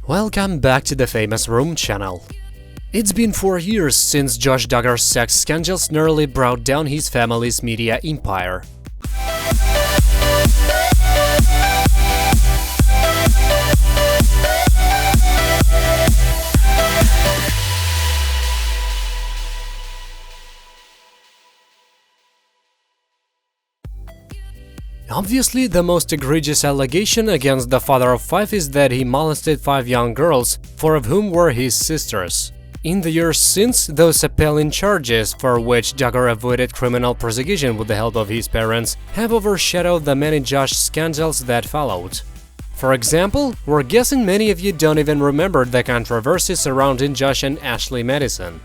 Welcome back to the famous Room channel. It's been 4 years since Josh Duggar's sex scandals nearly brought down his family's media empire. Obviously, the most egregious allegation against the father of 5 is that he molested 5 young girls, 4 of whom were his sisters. In the years since, those appalling charges, for which Duggar avoided criminal prosecution with the help of his parents, have overshadowed the many Josh scandals that followed. For example, we're guessing many of you don't even remember the controversy surrounding Josh and Ashley Madison.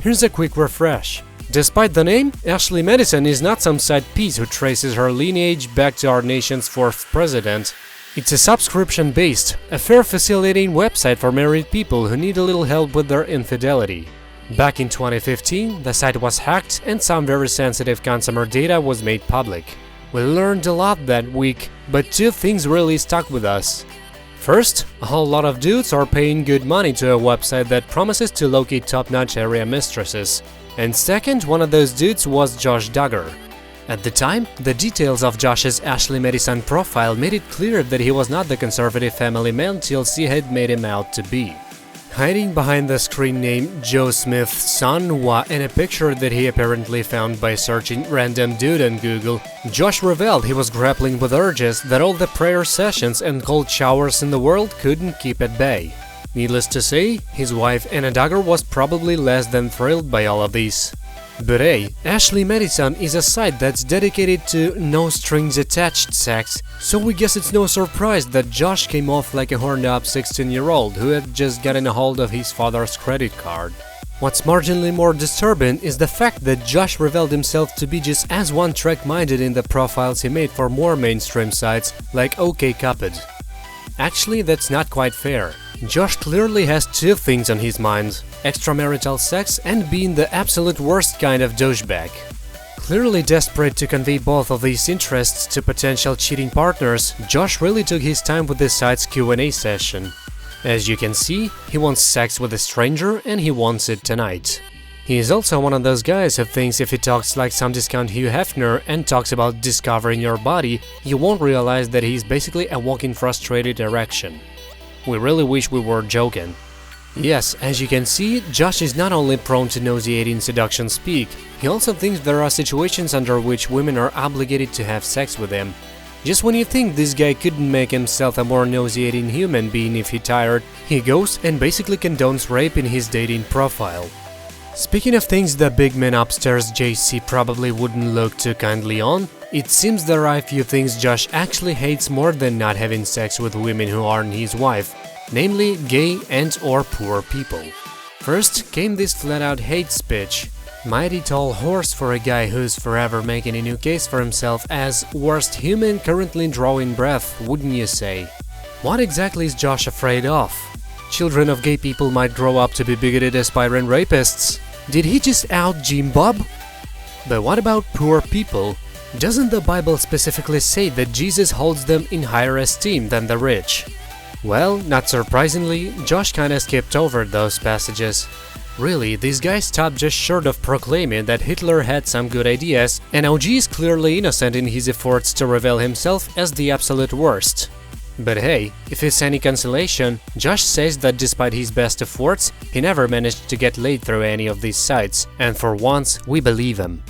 Here's a quick refresh. Despite the name, Ashley Madison is not some side piece who traces her lineage back to our nation's 4th president. It's a subscription-based, affair-facilitating website for married people who need a little help with their infidelity. Back in 2015, the site was hacked and some very sensitive consumer data was made public. We learned a lot that week, but 2 things really stuck with us. First, a whole lot of dudes are paying good money to a website that promises to locate top-notch area mistresses. And second, one of those dudes was Josh Duggar. At the time, the details of Josh's Ashley Madison profile made it clear that he was not the conservative family man TLC had made him out to be. Hiding behind the screen name Joe Smith's son and a picture that he apparently found by searching random dude on Google, Josh revealed he was grappling with urges that all the prayer sessions and cold showers in the world couldn't keep at bay. Needless to say, his wife Anna Duggar was probably less than thrilled by all of these. But hey, Ashley Madison is a site that's dedicated to no-strings-attached sex, so we guess it's no surprise that Josh came off like a horned-up 16-year-old who had just gotten a hold of his father's credit card. What's marginally more disturbing is the fact that Josh revealed himself to be just as one-track-minded in the profiles he made for more mainstream sites like OkCupid. Actually, that's not quite fair. Josh clearly has 2 things on his mind: extramarital sex and being the absolute worst kind of douchebag. Clearly desperate to convey both of these interests to potential cheating partners, Josh really took his time with this site's Q&A session. As you can see, he wants sex with a stranger and he wants it tonight. He is also one of those guys who thinks if he talks like some discount Hugh Hefner and talks about discovering your body, you won't realize that he's basically a walking frustrated erection. We really wish we were joking. Yes, as you can see, Josh is not only prone to nauseating seduction speak, he also thinks there are situations under which women are obligated to have sex with him. Just when you think this guy couldn't make himself a more nauseating human being if he tired, he goes and basically condones rape in his dating profile. Speaking of things the big man upstairs JC probably wouldn't look too kindly on, it seems there are a few things Josh actually hates more than not having sex with women who aren't his wife, namely gay and/or poor people. First came this flat-out hate speech. Mighty tall horse for a guy who's forever making a new case for himself as worst human currently drawing breath, wouldn't you say? What exactly is Josh afraid of? Children of gay people might grow up to be bigoted aspiring rapists. Did he just out Jim Bob? But what about poor people? Doesn't the Bible specifically say that Jesus holds them in higher esteem than the rich? Well, not surprisingly, Josh kinda skipped over those passages. Really, this guy stopped just short of proclaiming that Hitler had some good ideas, and OG is clearly innocent in his efforts to reveal himself as the absolute worst. But hey, if it's any consolation, Josh says that despite his best efforts, he never managed to get laid through any of these sites, and for once, we believe him.